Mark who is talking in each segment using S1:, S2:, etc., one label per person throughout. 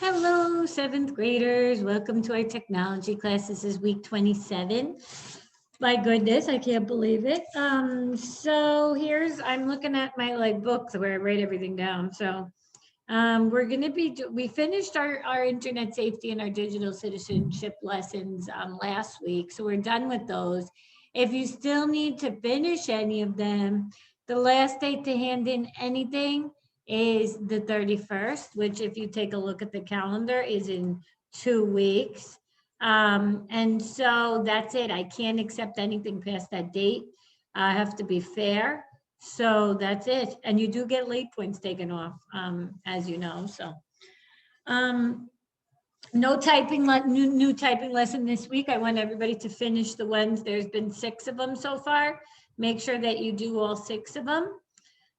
S1: Hello, seventh graders. Welcome to our technology class. This is week 27. My goodness, I can't believe it. I'm looking at my books where I write everything down. We're going to we finished our internet safety and our digital citizenship lessons last week. So we're done with those. If you still need to finish any of them, the last date to hand in anything is the 31st, which if you take a look at the calendar is in 2 weeks. And so that's it. I can't accept anything past that date. I have to be fair. So that's it. And you do get late points taken off, as you know. Um, no new typing lesson this week. I want everybody to finish the ones. There's been 6 of them so far. Make sure that you do all 6 of them.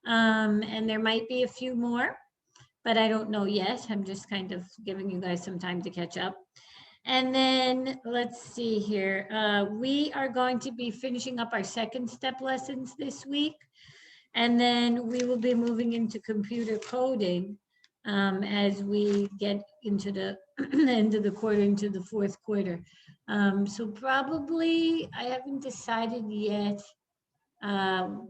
S1: And there might be a few more, but I don't know yet. I'm just kind of giving you guys some time to catch up. And then let's see here. We are going to be finishing up our second step lessons this week. And then we will be moving into computer coding as we get into the end of the quarter, into the fourth quarter. So probably, I haven't decided yet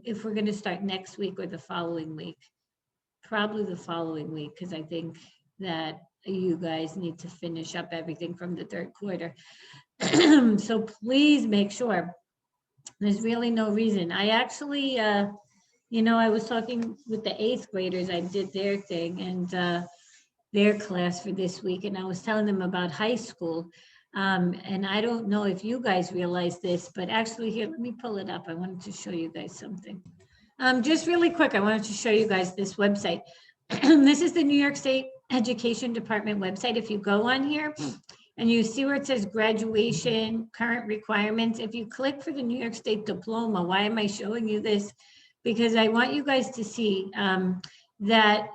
S1: if we're going to start next week or the following week. Probably the following week, because I think that you guys need to finish up everything from the third quarter. So please make sure. There's really no reason. I actually, I was talking with the 8th graders. I did their thing and their class for this week, and I was telling them about high school. And I don't know if you guys realize this, but actually here, let me pull it up. I wanted to show you guys something. Just really quick, I wanted to show you guys this website. This is the New York State Education Department website. If you go on here and you see where it says graduation, current requirements, if you click for the New York State diploma, why am I showing you this? Because I want you guys to see that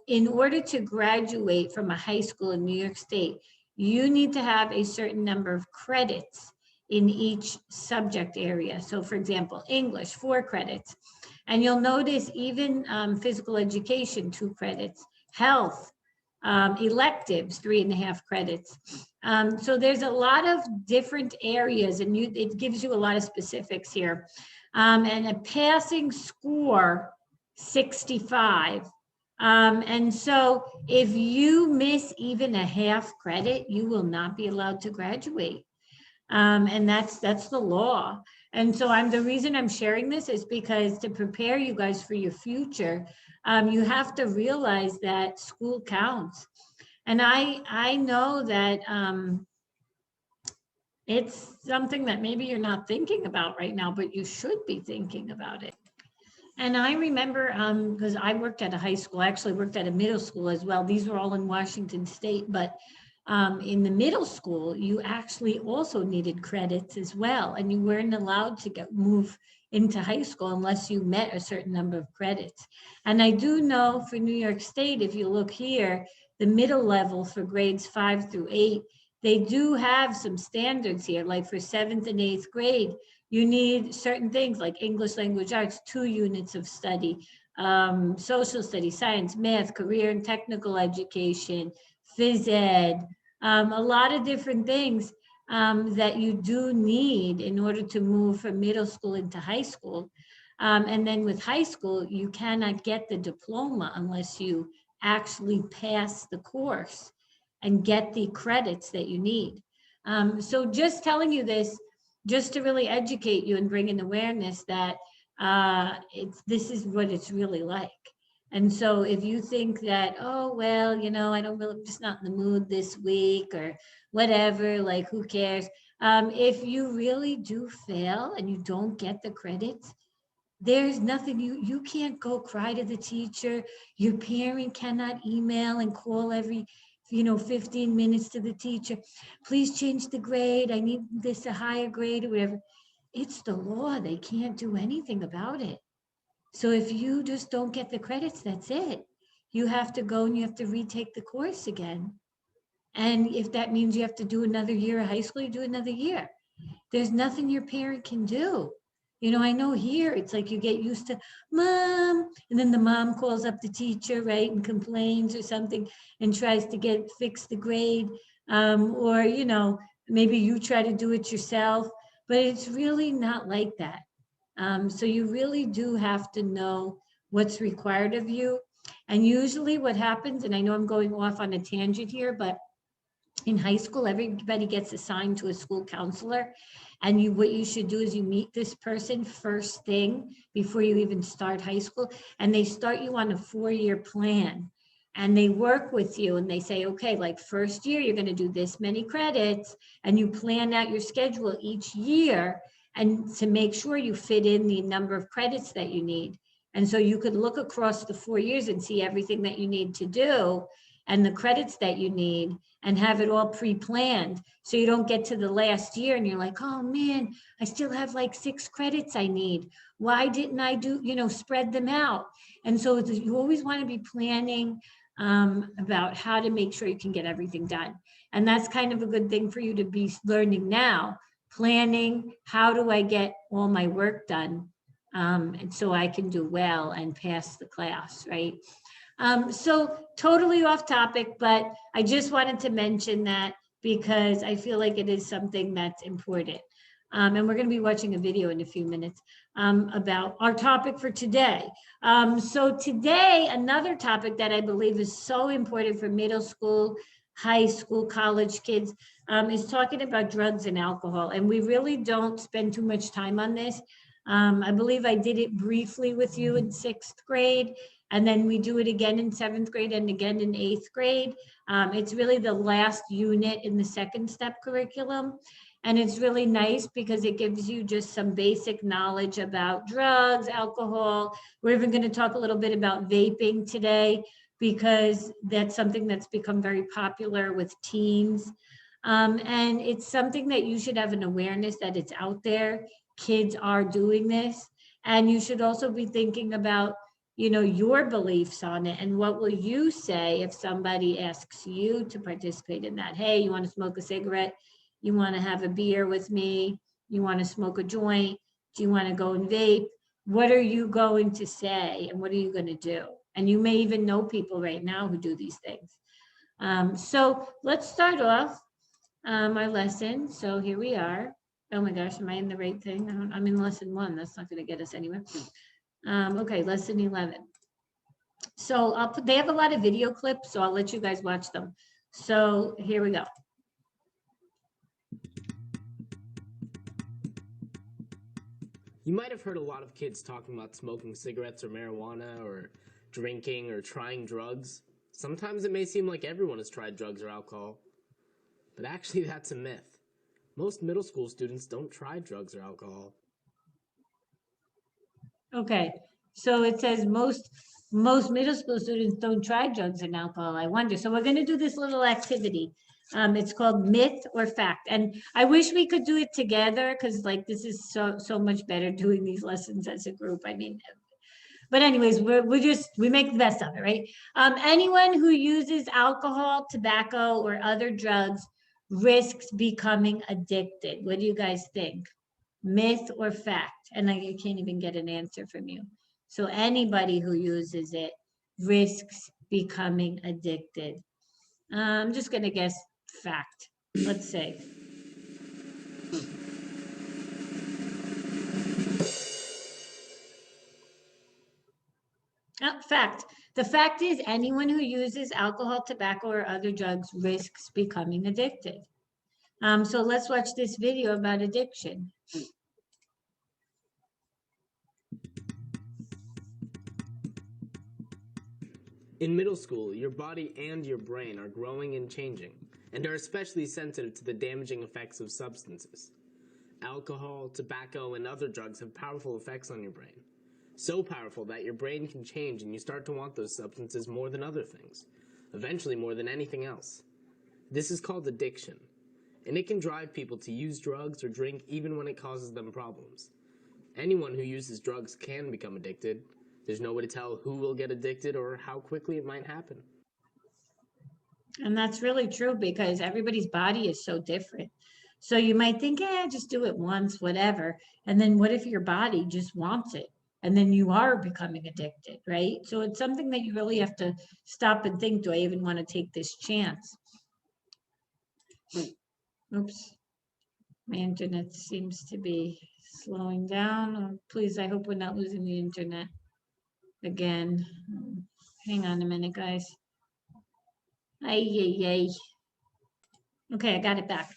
S1: in order to graduate from a high school in New York State, you need to have a certain number of credits in each subject area. So for example, English, 4 credits. And you'll notice even physical education, 2 credits, health, electives, 3.5 credits. So there's a lot of different areas and it gives you a lot of specifics here. And a passing score, 65. And so if you miss even a half credit, you will not be allowed to graduate. And that's the law. And so the reason I'm sharing this is because to prepare you guys for your future, you have to realize that school counts. And I know that it's something that maybe you're not thinking about right now, but you should be thinking about it. And I remember, because I worked at a high school, I actually worked at a middle school as well. These were all in Washington State, but in the middle school, you actually also needed credits as well. And you weren't allowed to move into high school unless you met a certain number of credits. And I do know for New York State, if you look here, the middle level for grades 5 through 8, they do have some standards here, like for 7th and 8th grade, you need certain things like English language arts, 2 units of study, social studies, science, math, career and technical education, phys ed, a lot of different things that you do need in order to move from middle school into high school. And then with high school, you cannot get the diploma unless you actually pass the course and get the credits that you need. So just telling you this, just to really educate you and bring in awareness that this is what it's really like. And so if you think that, oh, well, I'm just not in the mood this week or whatever, like who cares? If you really do fail and you don't get the credits, there's nothing, you can't go cry to the teacher. Your parent cannot email and call every 15 minutes to the teacher. Please change the grade. I need this a higher grade or whatever. It's the law. They can't do anything about it. So if you just don't get the credits, that's it. You have to go and you have to retake the course again. And if that means you have to do another year of high school, you do another year. There's nothing your parent can do. I know here it's like you get used to mom, and then the mom calls up the teacher, right, and complains or something and tries to fix the grade. Or, maybe you try to do it yourself, but it's really not like that. So you really do have to know what's required of you. And usually what happens, and I know I'm going off on a tangent here, but in high school, everybody gets assigned to a school counselor. And what you should do is you meet this person first thing before you even start high school. And they start you on a 4-year plan. And they work with you and they say, okay, like first year, you're going to do this many credits. And you plan out your schedule each year and to make sure you fit in the number of credits that you need. And so you could look across the 4 years and see everything that you need to do and the credits that you need and have it all pre-planned. So you don't get to the last year and you're like, oh man, I still have like 6 credits I need. Why didn't I spread them out? And so you always want to be planning about how to make sure you can get everything done. And that's kind of a good thing for you to be learning now, planning, how do I get all my work done? And so I can do well and pass the class, right? So totally off topic, but I just wanted to mention that because I feel like it is something that's important. And we're going to be watching a video in a few minutes about our topic for today. So today, another topic that I believe is so important for middle school, high school, college kids is talking about drugs and alcohol. And we really don't spend too much time on this. I believe I did it briefly with you in 6th grade. And then we do it again in 7th grade and again in 8th grade. It's really the last unit in the 2nd step curriculum. And it's really nice because it gives you just some basic knowledge about drugs, alcohol. We're even going to talk a little bit about vaping today because that's something that's become very popular with teens. And it's something that you should have an awareness that it's out there. Kids are doing this. And you should also be thinking about your beliefs on it and what will you say if somebody asks you to participate in that. Hey, you want to smoke a cigarette? You want to have a beer with me? You want to smoke a joint? Do you want to go and vape? What are you going to say and what are you going to do? And you may even know people right now who do these things. So let's start off our lesson. So here we are. Oh my gosh, am I in the right thing? I'm in lesson 1. That's not going to get us anywhere. Okay, lesson 11. So they have a lot of video clips, so I'll let you guys watch them. So here we go.
S2: You might have heard a lot of kids talking about smoking cigarettes or marijuana or drinking or trying drugs. Sometimes it may seem like everyone has tried drugs or alcohol, but actually that's a myth. Most middle school students don't try drugs or alcohol.
S1: Okay, so it says most middle school students don't try drugs and alcohol. I wonder. So we're going to do this little activity. It's called myth or fact. And I wish we could do it together because like this is so much better doing these lessons as a group. I mean, but anyways, we make the best of it, right? Anyone who uses alcohol, tobacco, or other drugs risks becoming addicted. What do you guys think? Myth or fact? And I can't even get an answer from you. So anybody who uses it risks becoming addicted. I'm just going to guess fact. Let's see. Fact. The fact is anyone who uses alcohol, tobacco, or other drugs risks becoming addicted. So let's watch this video about addiction.
S2: In middle school, your body and your brain are growing and changing, and are especially sensitive to the damaging effects of substances. Alcohol, tobacco, and other drugs have powerful effects on your brain. So powerful that your brain can change and you start to want those substances more than other things, eventually more than anything else. This is called addiction, and it can drive people to use drugs or drink even when it causes them problems. Anyone who uses drugs can become addicted. There's no way to tell who will get addicted or how quickly it might happen.
S1: And that's really true because everybody's body is so different. So you might think, just do it once, whatever. And then what if your body just wants it? And then you are becoming addicted, right? So it's something that you really have to stop and think, do I even want to take this chance? Oops. My internet seems to be slowing down. Oh, please, I hope we're not losing the internet again. Hang on a minute, guys. Ay, ay, ay. Okay, I got it back.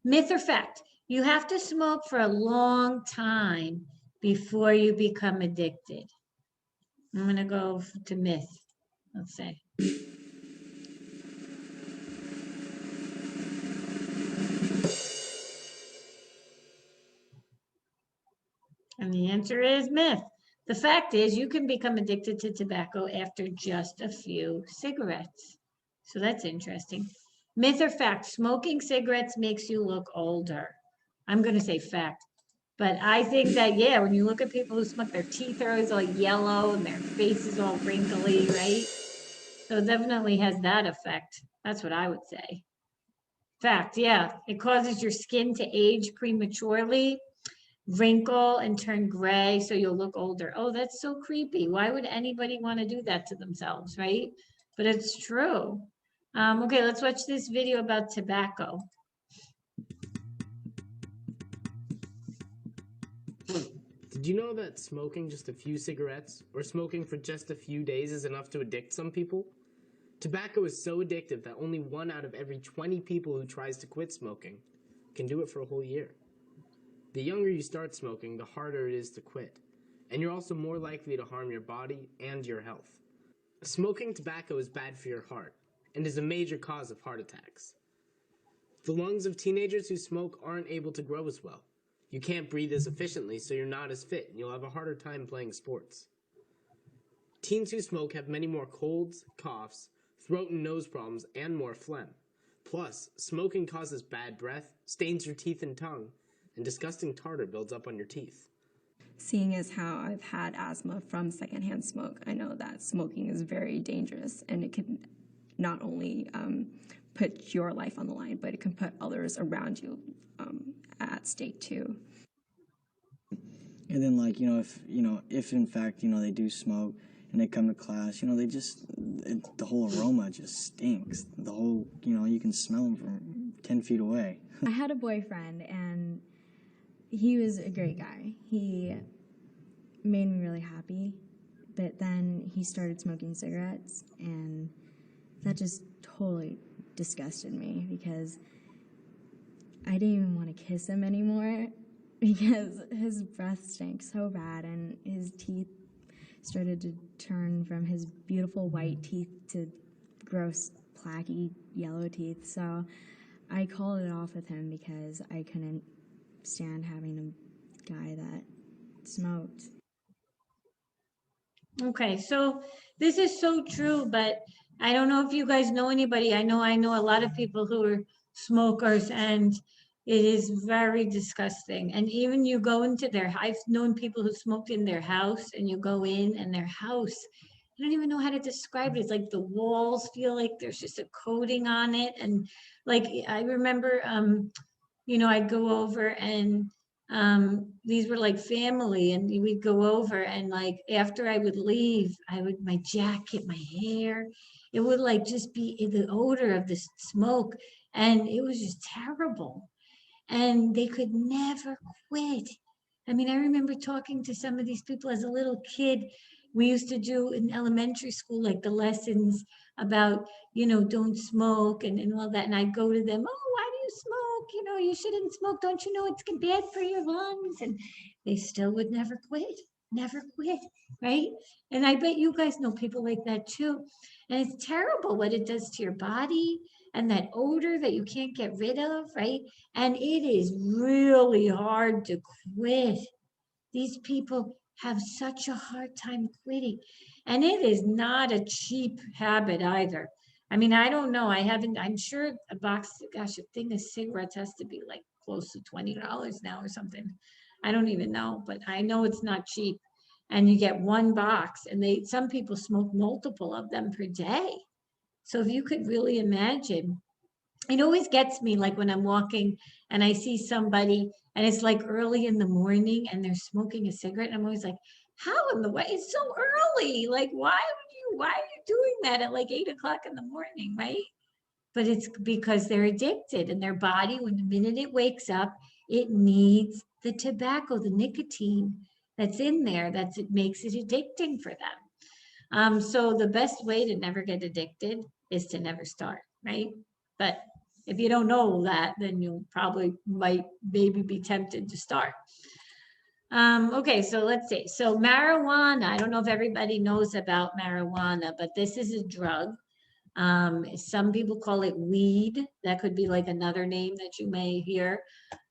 S1: Myth or fact? You have to smoke for a long time before you become addicted. I'm going to go to myth, let's say. And the answer is myth. The fact is, you can become addicted to tobacco after just a few cigarettes. So that's interesting. Myth or fact? Smoking cigarettes makes you look older. I'm going to say fact. But I think that, yeah, when you look at people who smoke, their teeth are always all yellow and their face is all wrinkly, right? So it definitely has that effect. That's what I would say. Fact, yeah. It causes your skin to age prematurely, wrinkle, and turn gray, so you'll look older. Oh, that's so creepy. Why would anybody want to do that to themselves, right? But it's true. Okay, let's watch this video about tobacco.
S2: Did you know that smoking just a few cigarettes or smoking for just a few days is enough to addict some people? Tobacco is so addictive that only 1 out of every 20 people who tries to quit smoking can do it for a whole year. The younger you start smoking, the harder it is to quit, and you're also more likely to harm your body and your health. Smoking tobacco is bad for your heart and is a major cause of heart attacks. The lungs of teenagers who smoke aren't able to grow as well. You can't breathe as efficiently, so you're not as fit, and you'll have a harder time playing sports. Teens who smoke have many more colds, coughs, throat and nose problems, and more phlegm. Plus, smoking causes bad breath, stains your teeth and tongue, and disgusting tartar builds up on your teeth.
S3: Seeing as how I've had asthma from secondhand smoke, I know that smoking is very dangerous, and it can not only put your life on the line, but it can put others around you at stake too.
S4: And then, like, if in fact, they do smoke and they come to class, the whole aroma just stinks. The whole, you can smell them from 10 feet away.
S5: I had a boyfriend, and he was a great guy. He made me really happy, but then he started smoking cigarettes, and that just totally disgusted me because I didn't even want to kiss him anymore because his breath stank so bad, and his teeth started to turn from his beautiful white teeth to gross, placky, yellow teeth. So I called it off with him because I couldn't stand having a guy that smoked.
S1: Okay, so this is so true, but I don't know if you guys know anybody. I know a lot of people who are smokers, and it is very disgusting. And even you go into I've known people who smoked in their house, and you go in and their house, I don't even know how to describe it. It's like the walls feel like there's just a coating on it. And like, I remember, I'd go over and these were like family, and we'd go over, and like after I would leave, my jacket, my hair, it would like just be the odor of the smoke, and it was just terrible. And they could never quit. I mean, I remember talking to some of these people as a little kid. We used to do in elementary school, like the lessons about, don't smoke and all that. And I'd go to them, oh, why do you smoke? You shouldn't smoke. Don't you know it's bad for your lungs? And they still would never quit, right? And I bet you guys know people like that too. And it's terrible what it does to your body and that odor that you can't get rid of, right? And it is really hard to quit. These people have such a hard time quitting. And it is not a cheap habit either. I mean, I don't know. I'm sure a thing of cigarettes has to be like close to $20 now or something. I don't even know, but I know it's not cheap. And you get one box, and some people smoke multiple of them per day. So if you could really imagine, it always gets me, like when I'm walking and I see somebody and it's like early in the morning and they're smoking a cigarette. And I'm always like, how in the way? It's so early. Like, why are you doing that at like 8 o'clock in the morning, right? But it's because they're addicted, and their body, when the minute it wakes up, it needs the tobacco, the nicotine that's in there, it makes it addicting for them. So the best way to never get addicted is to never start, right? But if you don't know that, then you probably might maybe be tempted to start. Okay, so let's see. So marijuana, I don't know if everybody knows about marijuana, but this is a drug. Some people call it weed. That could be like another name that you may hear.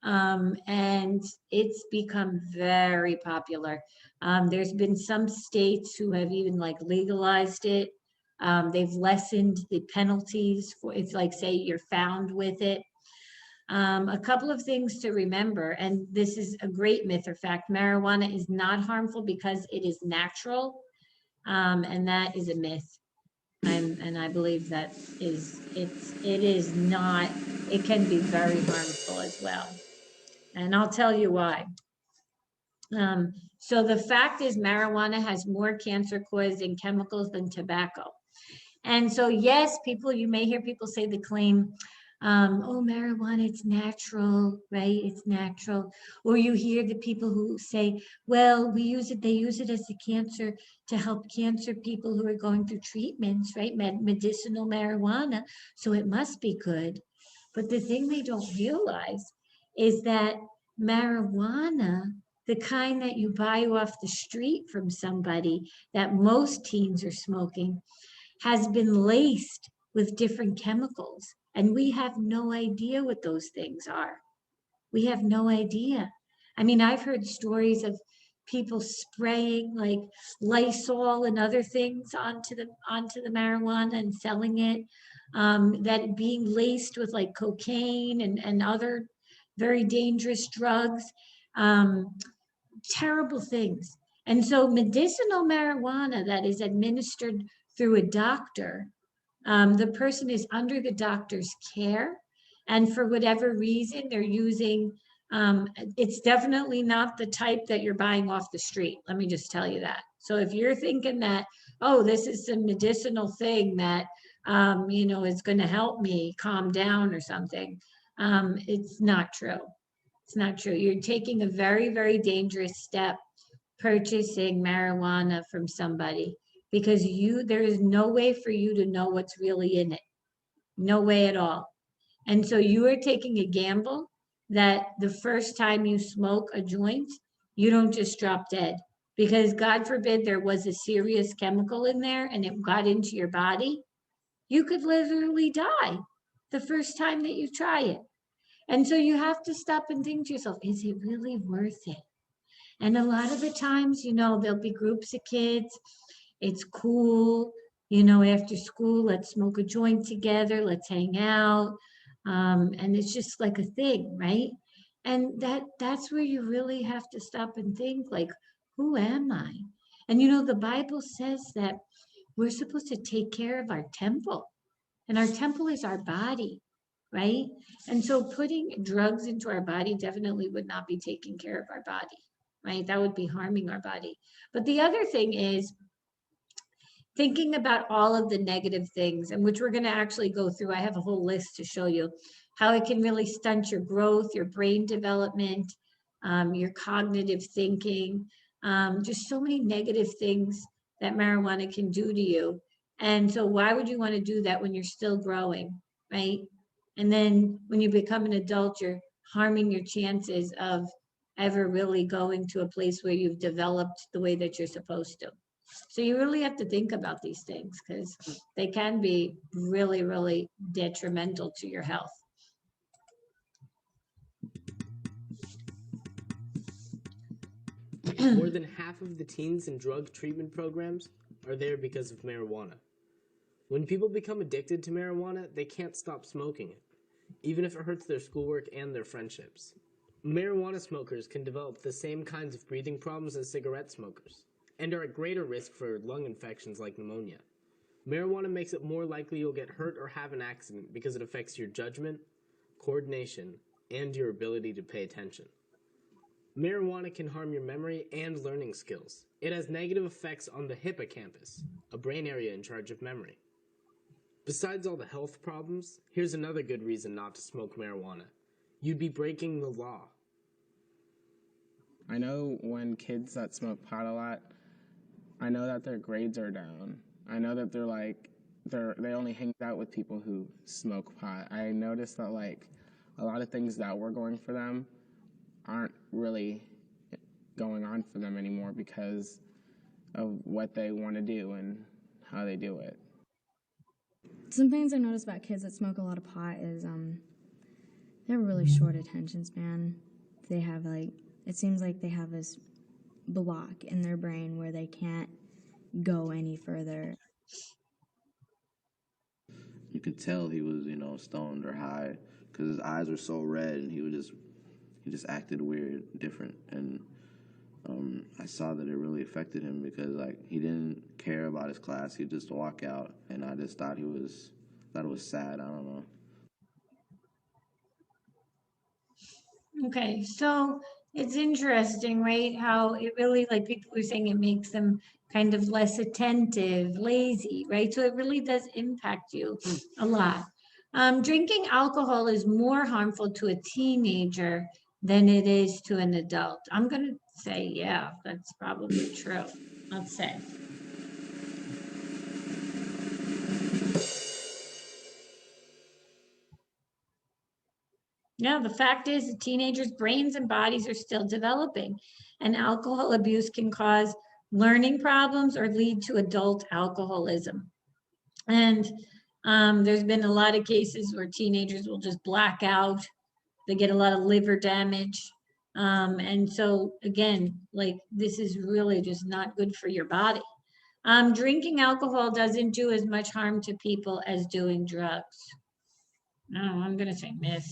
S1: And it's become very popular. There's been some states who have even like legalized it. They've lessened the penalties for if, like, say you're found with it. A couple of things to remember, and this is a great myth or fact: marijuana is not harmful because it is natural, and that is a myth. And I believe that it is not. It can be very harmful as well, and I'll tell you why. So the fact is, marijuana has more cancer-causing chemicals than tobacco. And so, yes, you may hear people say the claim, oh, marijuana, it's natural, right? It's natural. Or you hear the people who say, well, they use it as to help cancer people who are going through treatments, right? Medicinal marijuana. So it must be good. But the thing they don't realize is that marijuana, the kind that you buy off the street from somebody that most teens are smoking, has been laced with different chemicals. And we have no idea what those things are. We have no idea. I mean, I've heard stories of people spraying like Lysol and other things onto the marijuana and selling it, that being laced with like cocaine and other very dangerous drugs, terrible things. And so medicinal marijuana that is administered through a doctor, the person is under the doctor's care, and for whatever reason they're using, it's definitely not the type that you're buying off the street. Let me just tell you that. So if you're thinking that, oh, this is some medicinal thing that, is going to help me calm down or something, it's not true. It's not true. You're taking a very, very dangerous step purchasing marijuana from somebody, because there is no way for you to know what's really in it. No way at all. And so you are taking a gamble that the first time you smoke a joint, you don't just drop dead, because God forbid there was a serious chemical in there and it got into your body. You could literally die the first time that you try it. And so you have to stop and think to yourself, is it really worth it? And a lot of the times, there'll be groups of kids. It's cool, after school, let's smoke a joint together, let's hang out. And it's just like a thing, right? And that's where you really have to stop and think, like, who am I? And the Bible says that we're supposed to take care of our temple, and our temple is our body, right? And so putting drugs into our body definitely would not be taking care of our body, right? That would be harming our body. But the other thing is thinking about all of the negative things, and which we're going to actually go through. I have a whole list to show you how it can really stunt your growth, your brain development, your cognitive thinking, just so many negative things that marijuana can do to you. And so why would you want to do that when you're still growing, right? And then when you become an adult, you're harming your chances of ever really going to a place where you've developed the way that you're supposed to. So you really have to think about these things, because they can be really, really detrimental to your health.
S2: More than half of the teens in drug treatment programs are there because of marijuana. When people become addicted to marijuana, they can't stop smoking it, even if it hurts their schoolwork and their friendships. Marijuana smokers can develop the same kinds of breathing problems as cigarette smokers, and are at greater risk for lung infections like pneumonia. Marijuana makes it more likely you'll get hurt or have an accident because it affects your judgment, coordination, and your ability to pay attention. Marijuana can harm your memory and learning skills. It has negative effects on the hippocampus, a brain area in charge of memory. Besides all the health problems, here's another good reason not to smoke marijuana. You'd be breaking the law.
S6: I know when kids that smoke pot a lot, I know that their grades are down. I know that they only hang out with people who smoke pot. I noticed that a lot of things that were going for them aren't really going on for them anymore because of what they want to do and how they do it.
S5: Some things I noticed about kids that smoke a lot of pot is they have really short attention span. They have it seems like they have this block in their brain where they can't go any further.
S7: You could tell he was, stoned or high because his eyes were so red and he just acted weird, different. And I saw that it really affected him because he didn't care about his class. He'd just walk out, and I just thought it was sad. I don't know.
S1: Okay, so it's interesting, right? How it really, like people were saying, it makes them kind of less attentive, lazy, right? So it really does impact you a lot. Drinking alcohol is more harmful to a teenager than it is to an adult. I'm going to say, yeah, that's probably true. Let's say. Yeah, the fact is the teenagers' brains and bodies are still developing, and alcohol abuse can cause learning problems or lead to adult alcoholism. And there's been a lot of cases where teenagers will just black out. They get a lot of liver damage. And so again, this is really just not good for your body. Drinking alcohol doesn't do as much harm to people as doing drugs. No, I'm gonna say myth.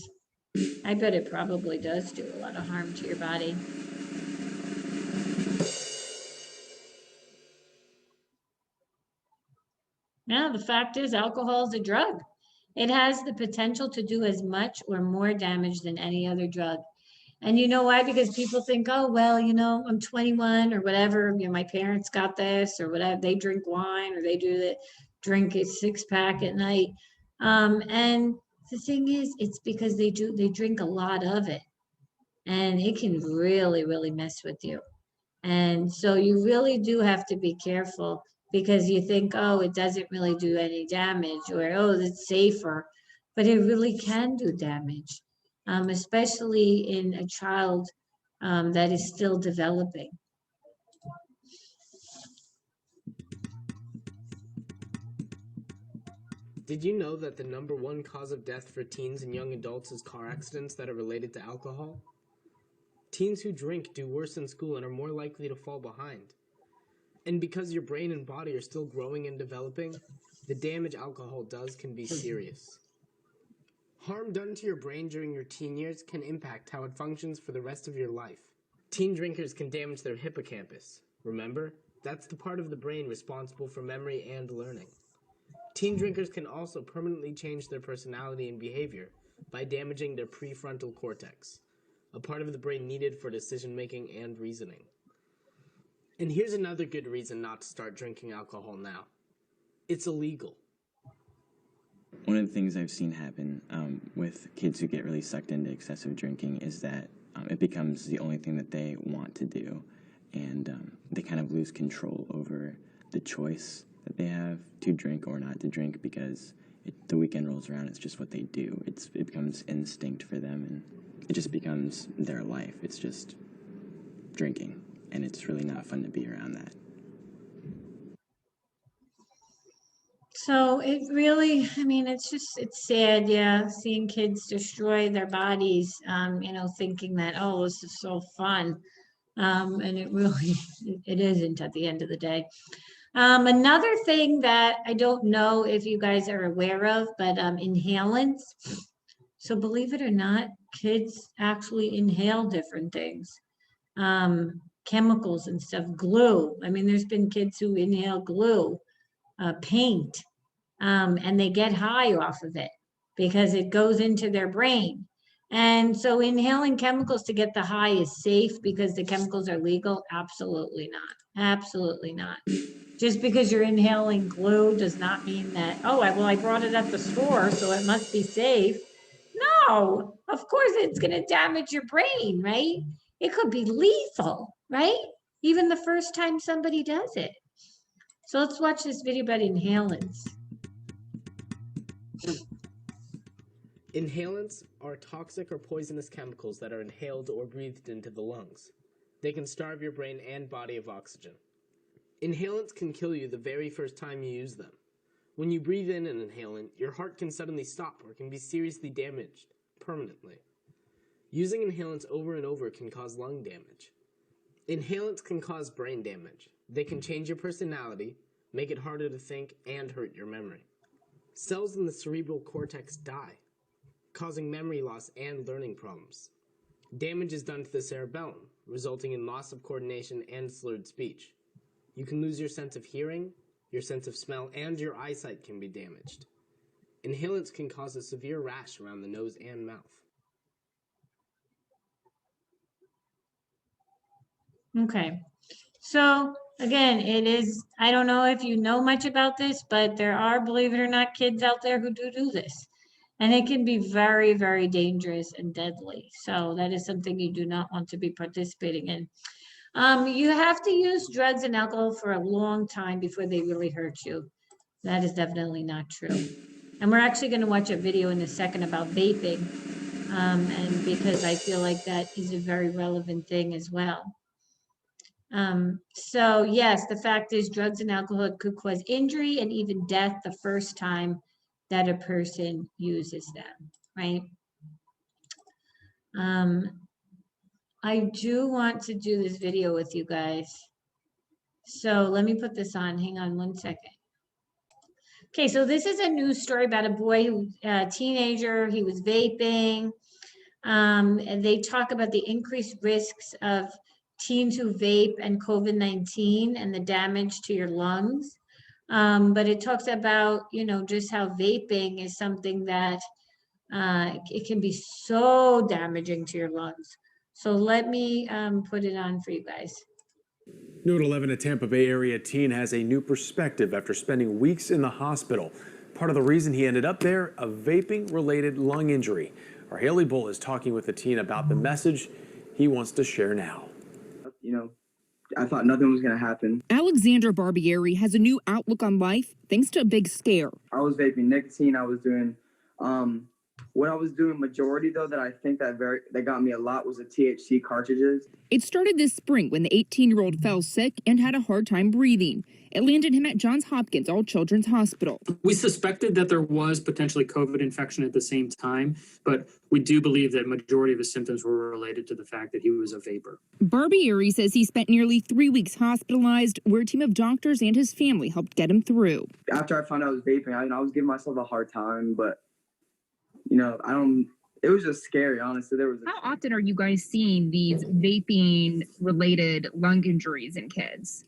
S1: I bet it probably does do a lot of harm to your body. Now, the fact is, alcohol is a drug. It has the potential to do as much or more damage than any other drug. And you know why? Because people think, oh, well, I'm 21 or whatever, my parents got this or whatever. They drink wine or they drink a 6-pack at night. And the thing is, it's because they drink a lot of it. And it can really, really mess with you. And so you really do have to be careful because you think, oh, it doesn't really do any damage or, oh, it's safer. But it really can do damage, especially in a child that is still developing.
S2: Did you know that the #1 cause of death for teens and young adults is car accidents that are related to alcohol? Teens who drink do worse in school and are more likely to fall behind. And because your brain and body are still growing and developing, the damage alcohol does can be serious. Harm done to your brain during your teen years can impact how it functions for the rest of your life. Teen drinkers can damage their hippocampus. Remember, that's the part of the brain responsible for memory and learning. Teen drinkers can also permanently change their personality and behavior by damaging their prefrontal cortex, a part of the brain needed for decision-making and reasoning. And here's another good reason not to start drinking alcohol now. It's illegal.
S4: One of the things I've seen happen with kids who get really sucked into excessive drinking is that it becomes the only thing that they want to do, and they kind of lose control over the choice that they have to drink or not to drink because the weekend rolls around, it's just what they do. It becomes instinct for them, and it just becomes their life. It's just drinking, and it's really not fun to be around that.
S1: So it really, it's sad, yeah, seeing kids destroy their bodies, thinking that, oh, this is so fun. And it really, it isn't at the end of the day. Another thing that I don't know if you guys are aware of, but inhalants. So believe it or not, kids actually inhale different things, chemicals and stuff, glue. There's been kids who inhale glue, paint. and they get high off of it because it goes into their brain. And so inhaling chemicals to get the high is safe because the chemicals are legal? Absolutely not. Absolutely not. Just because you're inhaling glue does not mean that, oh, well, I brought it at the store, so it must be safe. No, of course it's going to damage your brain, right? It could be lethal, right? Even the first time somebody does it. So let's watch this video about inhalants.
S2: Inhalants are toxic or poisonous chemicals that are inhaled or breathed into the lungs. They can starve your brain and body of oxygen. Inhalants can kill you the very first time you use them. When you breathe in an inhalant, your heart can suddenly stop or can be seriously damaged permanently. Using inhalants over and over can cause lung damage. Inhalants can cause brain damage. They can change your personality, make it harder to think, and hurt your memory. Cells in the cerebral cortex die, causing memory loss and learning problems. Damage is done to the cerebellum, resulting in loss of coordination and slurred speech. You can lose your sense of hearing, your sense of smell, and your eyesight can be damaged. Inhalants can cause a severe rash around the nose and mouth.
S1: Okay. So again, it is, I don't know if you know much about this, but there are, believe it or not, kids out there who do this. And it can be very, very dangerous and deadly. So that is something you do not want to be participating in. You have to use drugs and alcohol for a long time before they really hurt you. That is definitely not true. And we're actually going to watch a video in a second about vaping. And because I feel like that is a very relevant thing as well. So yes, the fact is drugs and alcohol could cause injury and even death the first time that a person uses them, right? I do want to do this video with you guys. So let me put this on, hang on one second. Okay, so this is a news story about a boy who, a teenager, he was vaping. And they talk about the increased risks of teens who vape and COVID-19 and the damage to your lungs. But it talks about, you know, just how vaping is something that it can be so damaging to your lungs. So let me put it on for you guys.
S8: New at 11, a Tampa Bay area teen has a new perspective after spending weeks in the hospital. Part of the reason he ended up there, a vaping-related lung injury. Our Haley Bull is talking with the teen about the message he wants to share now.
S9: You know, I thought nothing was going to happen.
S10: Alexander Barbieri has a new outlook on life thanks to a big scare.
S9: I was vaping nicotine. I was doing, what I was doing majority though that I think that got me a lot was the THC cartridges.
S10: It started this spring when the 18-year-old fell sick and had a hard time breathing. It landed him at Johns Hopkins All Children's Hospital.
S11: We suspected that there was potentially COVID infection at the same time, but we do believe that majority of his symptoms were related to the fact that he was a vapor.
S10: Barbieri says he spent nearly 3 weeks hospitalized, where a team of doctors and his family helped get him through.
S9: After I found out I was vaping, I was giving myself a hard time, but, you know, it was just scary, honestly.
S10: How often are you guys seeing these vaping-related lung injuries in kids?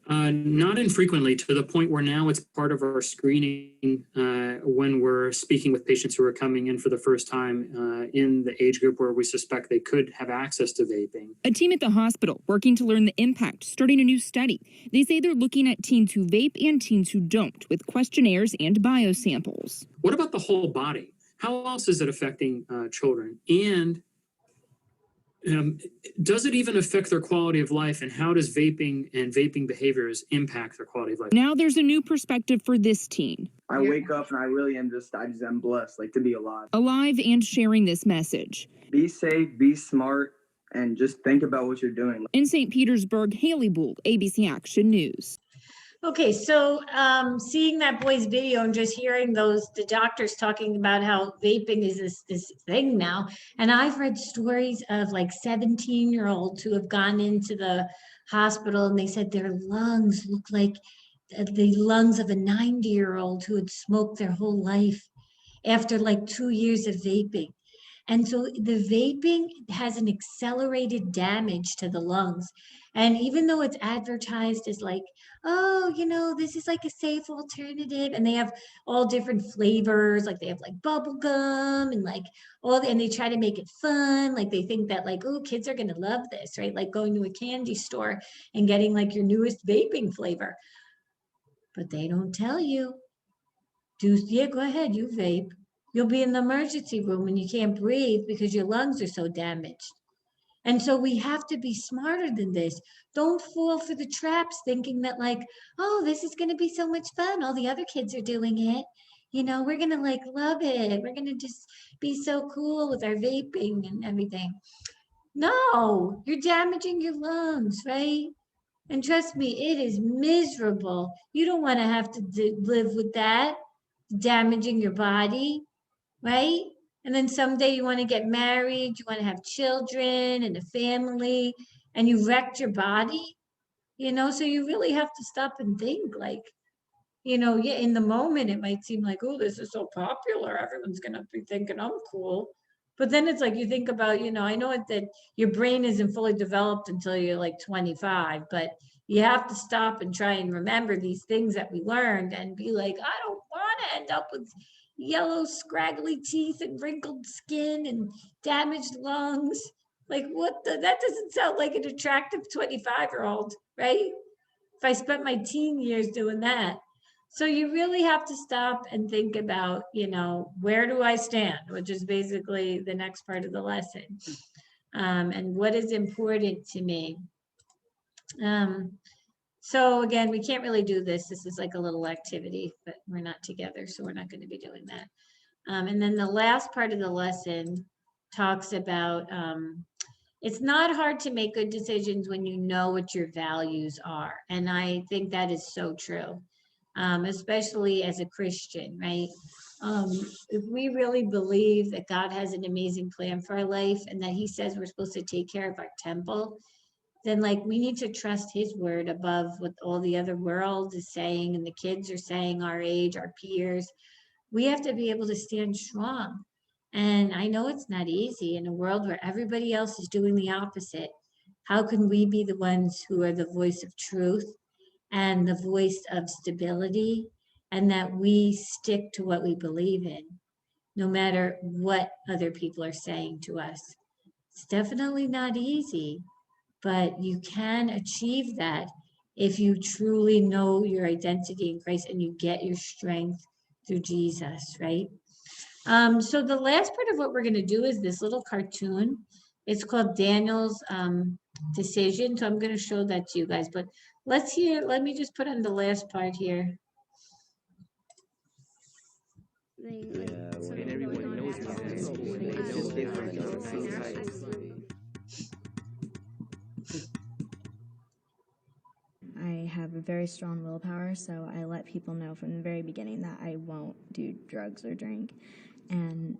S11: Not infrequently, to the point where now it's part of our screening when we're speaking with patients who are coming in for the first time in the age group where we suspect they could have access to vaping.
S10: A team at the hospital working to learn the impact, starting a new study. They say they're looking at teens who vape and teens who don't, with questionnaires and biosamples.
S11: What about the whole body? How else is it affecting children? And does it even affect their quality of life? And how does vaping and vaping behaviors impact their quality of life?
S10: Now there's a new perspective for this teen.
S9: I wake up and I really am I'm blessed, like, to be alive.
S10: Alive and sharing this message.
S9: Be safe, be smart, and just think about what you're doing.
S10: In St. Petersburg, Haley Bull, ABC Action News.
S1: Okay, so seeing that boy's video and just hearing the doctors talking about how vaping is this thing now, and I've read stories of like 17-year-olds who have gone into the hospital and they said their lungs look like the lungs of a 90-year-old who had smoked their whole life after like 2 years of vaping. And so the vaping has an accelerated damage to the lungs. And even though it's advertised as like, oh, you know, this is like a safe alternative, and they have all different flavors, like they have like bubble gum and like and they try to make it fun. Like they think that like, oh, kids are going to love this, right? Like going to a candy store and getting like your newest vaping flavor. But they don't tell you. Yeah, go ahead, you vape. You'll be in the emergency room and you can't breathe because your lungs are so damaged. And so we have to be smarter than this. Don't fall for the traps thinking that like, oh, this is going to be so much fun. All the other kids are doing it. You know, we're going to like love it. We're going to just be so cool with our vaping and everything. No, you're damaging your lungs, right? And trust me, it is miserable. You don't want to have to live with that, damaging your body, right? And then someday you want to get married, you want to have children and a family, and you wrecked your body, you know? So you really have to stop and think like, you know, yeah, in the moment it might seem like, oh, this is so popular. Everyone's going to be thinking I'm cool. But then it's like you think about, you know, I know that your brain isn't fully developed until you're like 25, but you have to stop and try and remember these things that we learned and be like, I don't want to end up with yellow, scraggly teeth and wrinkled skin and damaged lungs. Like, that doesn't sound like an attractive 25-year-old, right? If I spent my teen years doing that. So you really have to stop and think about, you know, where do I stand, which is basically the next part of the lesson. And what is important to me. So again, we can't really do this. This is like a little activity, but we're not together, so we're not going to be doing that. And then the last part of the lesson talks about it's not hard to make good decisions when you know what your values are. And I think that is so true, especially as a Christian, right? If we really believe that God has an amazing plan for our life and that he says we're supposed to take care of our temple, then like we need to trust his word above what all the other world is saying and the kids are saying, our age, our peers. We have to be able to stand strong. And I know it's not easy in a world where everybody else is doing the opposite. How can we be the ones who are the voice of truth and the voice of stability, and that we stick to what we believe in, no matter what other people are saying to us? It's definitely not easy, but you can achieve that if you truly know your identity in Christ and you get your strength through Jesus, right? So the last part of what we're going to do is this little cartoon. It's called Daniel's decision. So I'm going to show that to you guys, but let me just put on the last part here.
S5: I have a very strong willpower, so I let people know from the very beginning that I won't do drugs or drink. And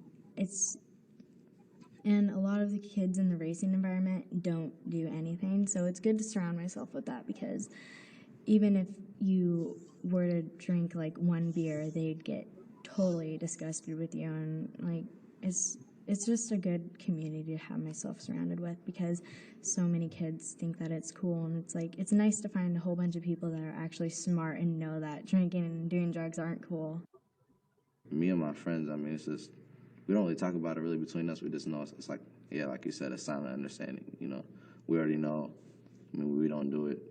S5: a lot of the kids in the racing environment don't do anything, so it's good to surround myself with that, because even if you were to drink like one beer, they'd get totally disgusted with you, and like it's just a good community to have myself surrounded with, because so many kids think that it's cool, and it's like it's nice to find a whole bunch of people that are actually smart and know that drinking and doing drugs aren't cool.
S7: Me and my friends, I mean, it's just, we don't really talk about it really between us. We just know it's like, yeah, like you said, a silent understanding, you know. We already know. I mean, we don't do it.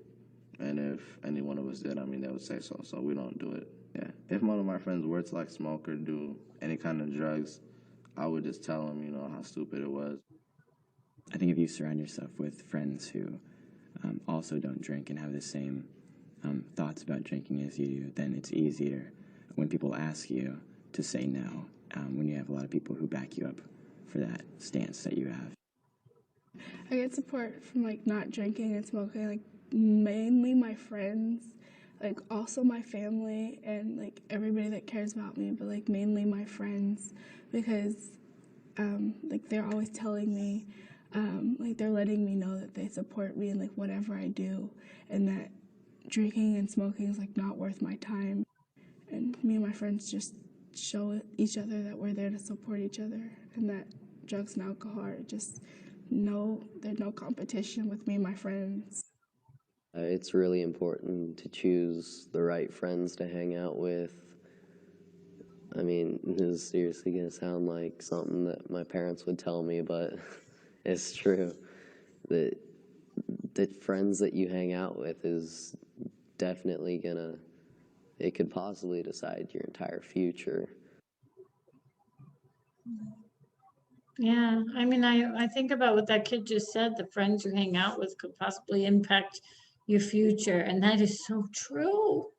S7: And if any one of us did, I mean, they would say so. So we don't do it. Yeah. If one of my friends were to like smoke or do any kind of drugs, I would just tell them, you know, how stupid it was.
S4: I think if you surround yourself with friends who also don't drink and have the same thoughts about drinking as you do, then it's easier when people ask you to say no, when you have a lot of people who back you up for that stance that you have.
S12: I get support from like not drinking and smoking, like mainly my friends, like also my family and like everybody that cares about me, but like mainly my friends, because like they're always telling me, like they're letting me know that they support me in like whatever I do, and that drinking and smoking is like not worth my time. And me and my friends just show each other that we're there to support each other, and that drugs and alcohol are just there's no competition with me and my friends.
S13: It's really important to choose the right friends to hang out with. I mean, this is seriously gonna sound like something that my parents would tell me, but it's true. That the friends that you hang out with is definitely gonna, it could possibly decide your entire future.
S1: Yeah, I mean, I think about what that kid just said. The friends you hang out with could possibly impact your future, and that is so true.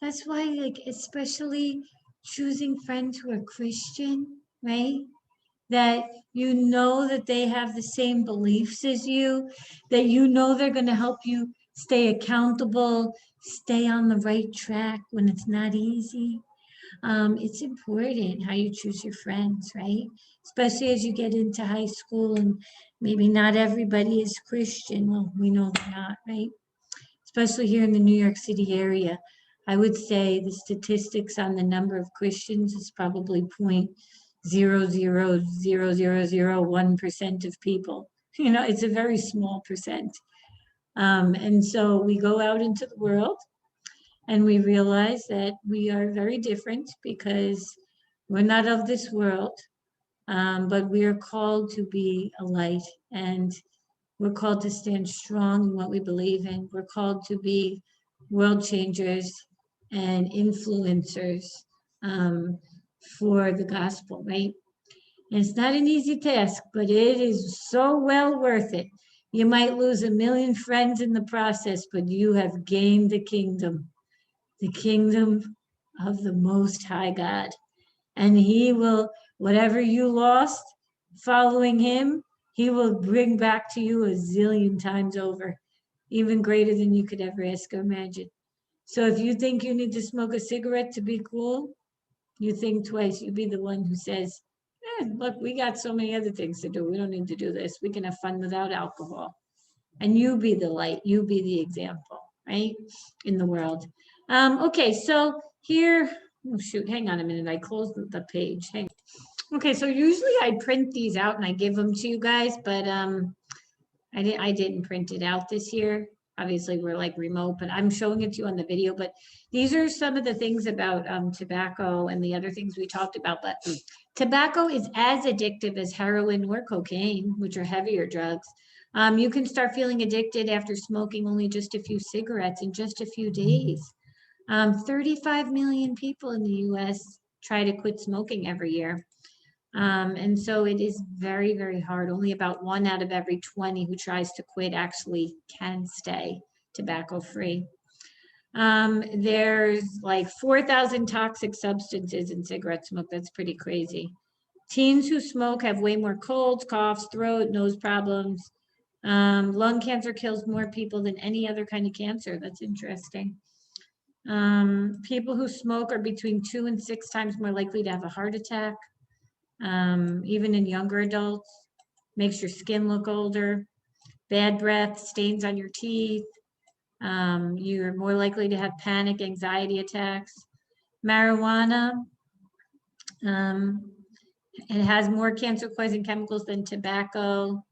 S1: That's why, like, especially choosing friends who are Christian, right? That you know that they have the same beliefs as you, that you know they're going to help you stay accountable, stay on the right track when it's not easy. It's important how you choose your friends, right? Especially as you get into high school and maybe not everybody is Christian. Well, we know they're not, right? Especially here in the New York City area. I would say the statistics on the number of Christians is probably 0.0000001% of people. You know, it's a very small percent. And so we go out into the world and we realize that we are very different because we're not of this world, but we are called to be a light, and we're called to stand strong in what we believe in. We're called to be world changers and influencers for the gospel, right? And it's not an easy task, but it is so well worth it. You might lose 1 million friends in the process, but you have gained the kingdom of the Most High God. And He will, whatever you lost following Him, He will bring back to you a zillion times over, even greater than you could ever ask or imagine. So if you think you need to smoke a cigarette to be cool, you think twice. You be the one who says, look, we got so many other things to do. We don't need to do this. We can have fun without alcohol. And you be the light. You be the example, right, in the world. Okay, so here, oh shoot, hang on a minute. I closed the page. Hang. Okay, so usually I print these out and I give them to you guys, but I didn't print it out this year. Obviously, we're like remote, but I'm showing it to you on the video. But these are some of the things about tobacco and the other things we talked about. But tobacco is as addictive as heroin or cocaine, which are heavier drugs. You can start feeling addicted after smoking only just a few cigarettes in just a few days. 35 million people in the US try to quit smoking every year. And so it is very, very hard. Only about 1 out of every 20 who tries to quit actually can stay tobacco free. There's like 4,000 toxic substances in cigarette smoke. That's pretty crazy. Teens who smoke have way more colds, coughs, throat, nose problems. Lung cancer kills more people than any other kind of cancer. That's interesting. People who smoke are between 2 and 6 times more likely to have a heart attack. Even in younger adults, makes your skin look older. Bad breath, stains on your teeth. You're more likely to have panic, anxiety attacks. Marijuana, it has more cancer-causing chemicals than tobacco.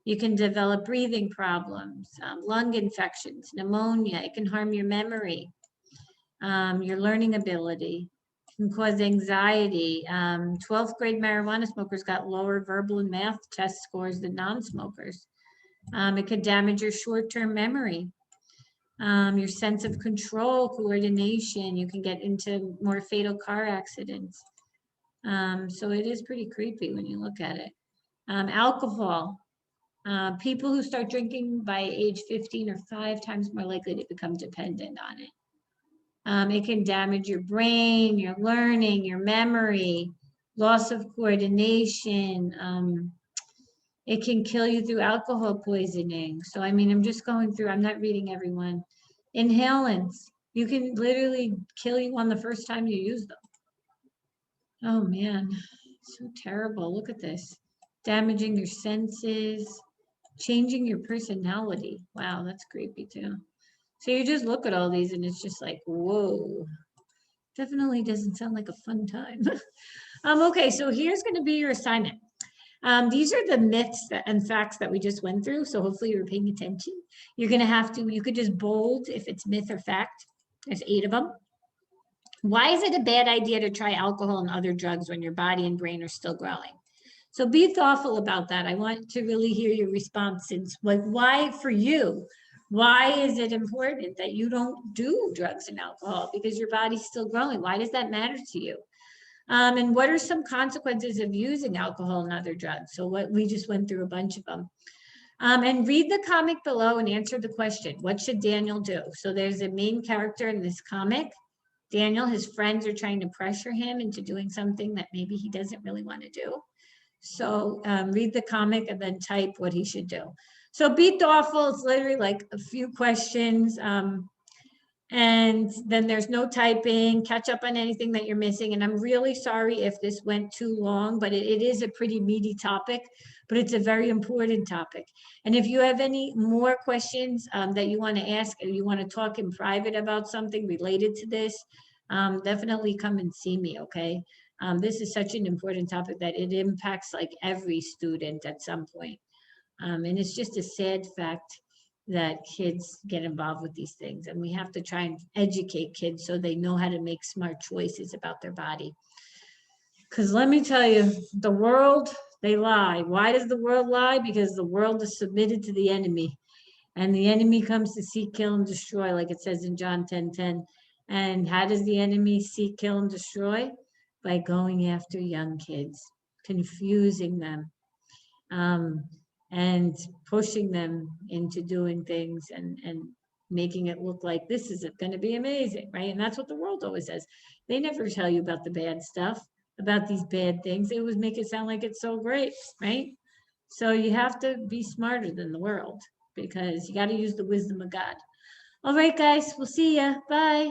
S1: You can develop breathing problems, lung infections, pneumonia. It can harm your memory, your learning ability. Can cause anxiety. 12th grade marijuana smokers got lower verbal and math test scores than non-smokers. It could damage your short-term memory, your sense of control, coordination. You can get into more fatal car accidents. So it is pretty creepy when you look at it. Alcohol. People who start drinking by age 15 are 5 times more likely to become dependent on it. It can damage your brain, your learning, your memory, loss of coordination. It can kill you through alcohol poisoning. So, I mean, I'm just going through, I'm not reading everyone. Inhalants, you can literally kill you on the first time you use them. Oh man, so terrible. Look at this. Damaging your senses, changing your personality. Wow, that's creepy too. So you just look at all these and it's just like, whoa, definitely doesn't sound like a fun time. Okay, so here's going to be your assignment. These are the myths and facts that we just went through. So hopefully you're paying attention. You're going to have to, you could just bold if it's myth or fact. There's 8 of them. Why is it a bad idea to try alcohol and other drugs when your body and brain are still growing? So be thoughtful about that. I want to really hear your responses. Like, why for you? Why is it important that you don't do drugs and alcohol? Because your body's still growing. Why does that matter to you? And what are some consequences of using alcohol and other drugs? So what we just went through a bunch of them. And read the comic below and answer the question, what should Daniel do? So there's a main character in this comic. Daniel, his friends are trying to pressure him into doing something that maybe he doesn't really want to do. So read the comic and then type what he should do. So be thoughtful. It's literally like a few questions. And then there's no typing, catch up on anything that you're missing. And I'm really sorry if this went too long, but it is a pretty meaty topic, but it's a very important topic. And if you have any more questions that you want to ask, or you want to talk in private about something related to this, definitely come and see me, okay? This is such an important topic that it impacts like every student at some point. And it's just a sad fact that kids get involved with these things, and we have to try and educate kids so they know how to make smart choices about their body. Because let me tell you, the world, they lie. Why does the world lie? Because the world is submitted to the enemy, and the enemy comes to seek, kill, and destroy, like it says in John 10:10. And how does the enemy seek, kill, and destroy? By going after young kids, confusing them, and pushing them into doing things and making it look like this is going to be amazing, right? And that's what the world always says. They never tell you about the bad stuff, about these bad things. They always make it sound like it's so great, right? So you have to be smarter than the world, because you got to use the wisdom of God. All right, guys, we'll see ya. Bye.